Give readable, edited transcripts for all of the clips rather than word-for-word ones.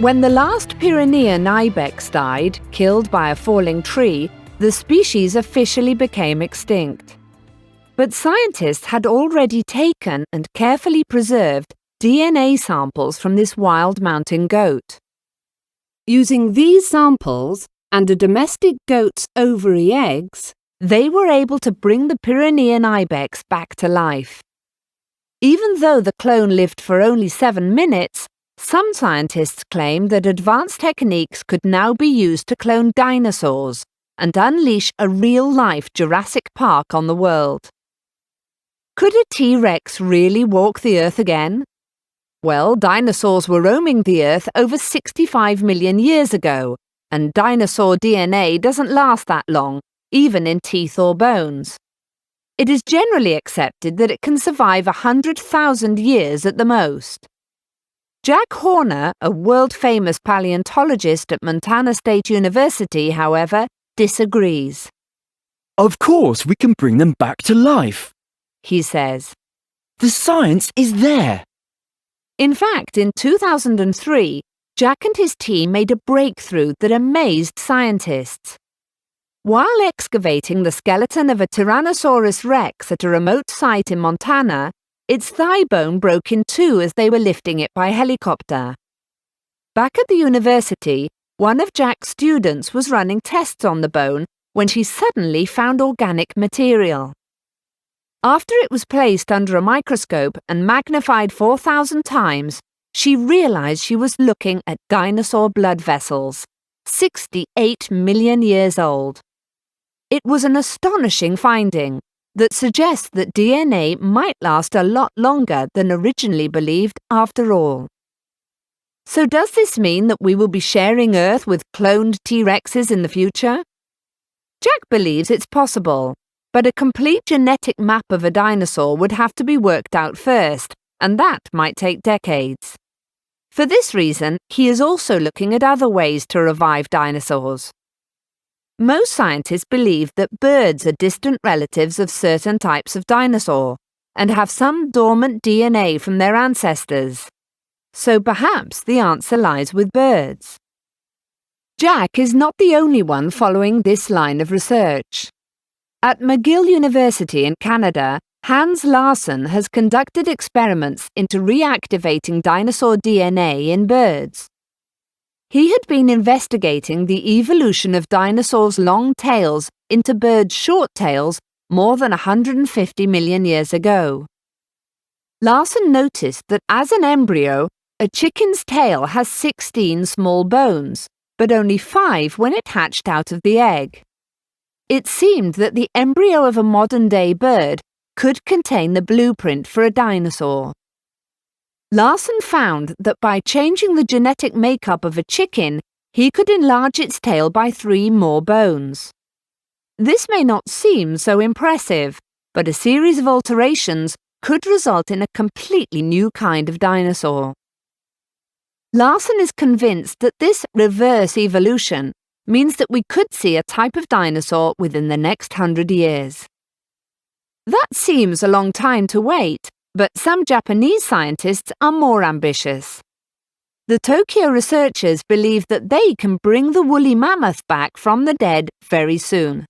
When the last Pyrenean ibex died, killed by a falling tree, the species officially became extinct. But scientists had already taken and carefully preserved DNA samples from this wild mountain goat. Using these samples and a domestic goat's ovary eggs, they were able to bring the Pyrenean ibex back to life. Even though the clone lived for only 7 minutes, some scientists claim that advanced techniques could now be used to clone dinosaurs and unleash a real-life Jurassic Park on the world. Could a T-Rex really walk the Earth again? Well, dinosaurs were roaming the Earth over 65 million years ago, and dinosaur DNA doesn't last that long, even in teeth or bones. It is generally accepted that it can survive 100,000 years at the most. Jack Horner, a world-famous paleontologist at Montana State University, however, disagrees. Of course we can bring them back to life, he says. The science is there. In fact, in 2003, Jack and his team made a breakthrough that amazed scientists. While excavating the skeleton of a Tyrannosaurus rex at a remote site in Montana, its thigh bone broke in two as they were lifting it by helicopter. Back at the university, one of Jack's students was running tests on the bone when she suddenly found organic material. After it was placed under a microscope and magnified 4,000 times, she realized she was looking at dinosaur blood vessels, 68 million years old. It was an astonishing finding that suggests that DNA might last a lot longer than originally believed after all. So does this mean that we will be sharing Earth with cloned T-Rexes in the future? Jack believes it's possible, but a complete genetic map of a dinosaur would have to be worked out first, and that might take decades. For this reason, he is also looking at other ways to revive dinosaurs. Most scientists believe that birds are distant relatives of certain types of dinosaur and have some dormant DNA from their ancestors. So perhaps the answer lies with birds. Jack is not the only one following this line of research. At McGill University in Canada, Hans Larsson has conducted experiments into reactivating dinosaur DNA in birds. He had been investigating the evolution of dinosaurs' long tails into birds' short tails more than 150 million years ago. Larsson noticed that as an embryo, a chicken's tail has 16 small bones, but only 5 when it hatched out of the egg. It seemed that the embryo of a modern-day bird could contain the blueprint for a dinosaur. Larsson found that by changing the genetic makeup of a chicken, he could enlarge its tail by 3 more bones. This may not seem so impressive, but a series of alterations could result in a completely new kind of dinosaur. Larsson is convinced that this reverse evolution means that we could see a type of dinosaur within the next 100 years. That seems a long time to wait, but some Japanese scientists are more ambitious. The Tokyo researchers believe that they can bring the woolly mammoth back from the dead very soon.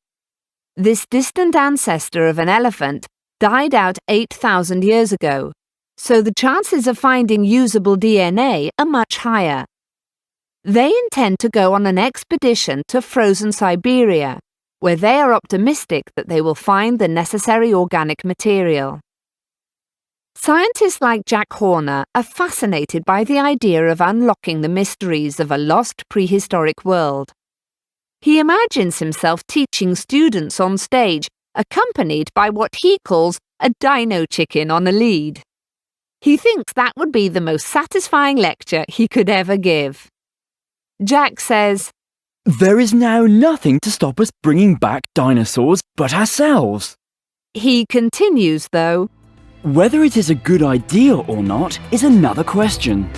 This distant ancestor of an elephant died out 8,000 years ago, so the chances of finding usable DNA are much higher. They intend to go on an expedition to frozen Siberia, where they are optimistic that they will find the necessary organic material. Scientists like Jack Horner are fascinated by the idea of unlocking the mysteries of a lost prehistoric world. He imagines himself teaching students on stage, accompanied by what he calls a dino chicken on a lead. He thinks that would be the most satisfying lecture he could ever give. Jack says, "There is now nothing to stop us bringing back dinosaurs but ourselves." He continues, though, "Whether it is a good idea or not is another question."